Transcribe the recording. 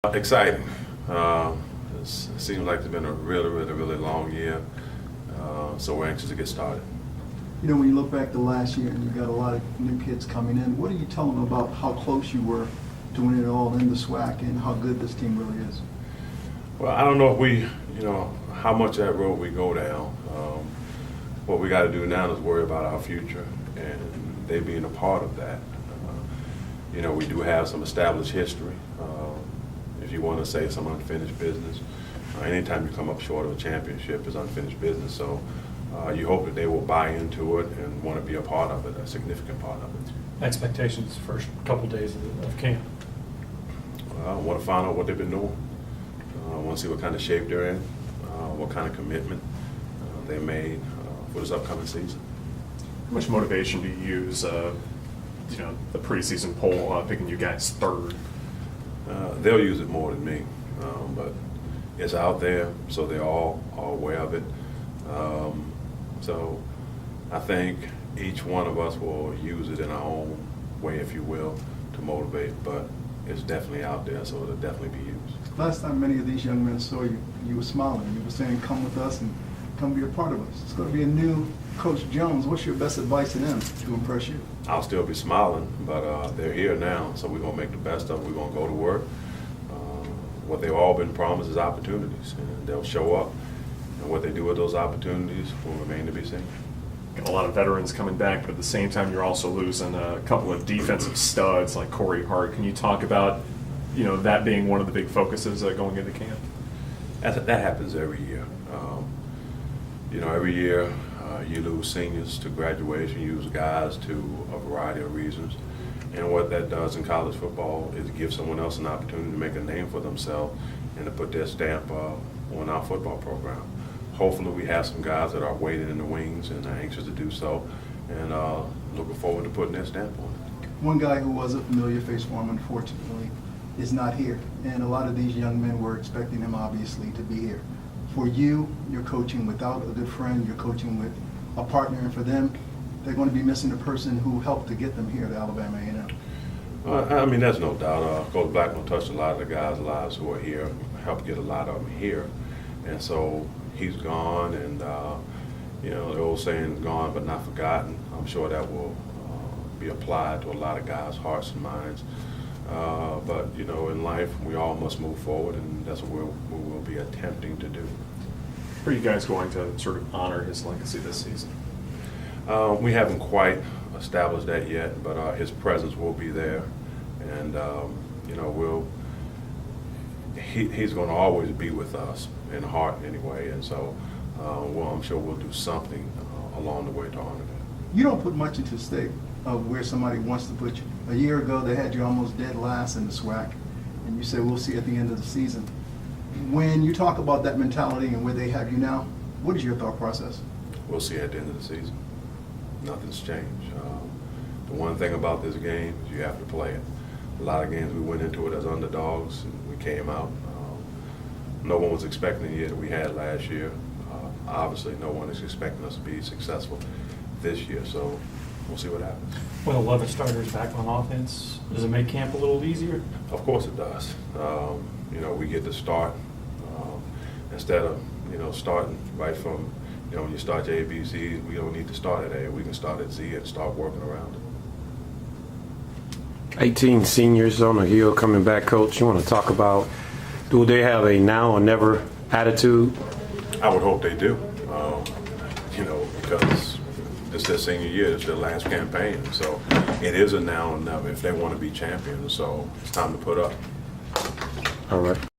Exciting. It seems like it's been a really long year, so we're anxious to get started. You know, when you look back to last year and you've got a lot of new kids coming in, what do you tell them about how close you were to winning it all in the SWAC and how good this team really is? Well, I don't know if how much that road we go down. What we got to do now is worry about our future and they being a part of that. We do have some established history. If you want to say some unfinished business, anytime you come up short of a championship is unfinished business. So you hope that they will buy into it and want to be a part of it, a significant part of it. Expectations first couple days of camp? I want to find out what they've been doing. I want to see what kind of shape they're in, what kind of commitment they made for this upcoming season. How much motivation do you use, the preseason poll picking you guys third? They'll use it more than me, but it's out there, so they're all aware of it. So I think each one of us will use it in our own way, if you will, to motivate, but it's definitely out there, so it'll definitely be used. Last time many of these young men saw you, you were smiling. You were saying, come with us and come be a part of us. It's going to be a new Coach Jones. What's your best advice to them to impress you? I'll still be smiling, but they're here now, so we're going to make the best of it. We're going to go to work. What they've all been promised is opportunities, and they'll show up. And what they do with those opportunities will remain to be seen. Got a lot of veterans coming back, but at the same time, you're also losing a couple of defensive studs like Corey Hart. Can you talk about, that being one of the big focuses going into camp? That happens every year. Every year you lose seniors to graduation, you lose guys to a variety of reasons. And what that does in college football is give someone else an opportunity to make a name for themselves and to put their stamp on our football program. Hopefully we have some guys that are waiting in the wings and are anxious to do so, and looking forward to putting their stamp on it. One guy who was a familiar face for him, unfortunately, is not here. And a lot of these young men were expecting him, obviously, to be here. For you, you're coaching without a good friend, you're coaching with a partner, and for them, they're going to be missing the person who helped to get them here to Alabama A&M. There's no doubt. Coach Blackman touched a lot of the guys' lives who are here, helped get a lot of them here. And so he's gone, and the old saying is gone but not forgotten. I'm sure that will be applied to a lot of guys' hearts and minds. But in life, we all must move forward, and that's what we will be attempting to do. How are you guys going to sort of honor his legacy this season? We haven't quite established that yet, but his presence will be there, and he's going to always be with us in heart anyway, and so I'm sure we'll do something along the way to honor that. You don't put much into stake of where somebody wants to put you. A year ago, they had you almost dead last in the SWAC, and you said, we'll see at the end of the season. When you talk about that mentality and where they have you now, what is your thought process? We'll see at the end of the season. Nothing's changed. The one thing about this game is you have to play it. A lot of games we went into it as underdogs, and we came out. No one was expecting the year that we had last year. Obviously, no one is expecting us to be successful this year, so we'll see what happens. With 11 starters back on offense, does it make camp a little easier? Of course it does. We get to start instead of starting right from when you start your ABCs. We don't need to start at A. We can start at Z and start working around it. 18 seniors on the hill coming back, Coach. You want to talk about, do they have a now or never attitude? I would hope they do, because it's their senior year, it's their last campaign. So it is a now or never if they want to be champions. So it's time to put up. All right.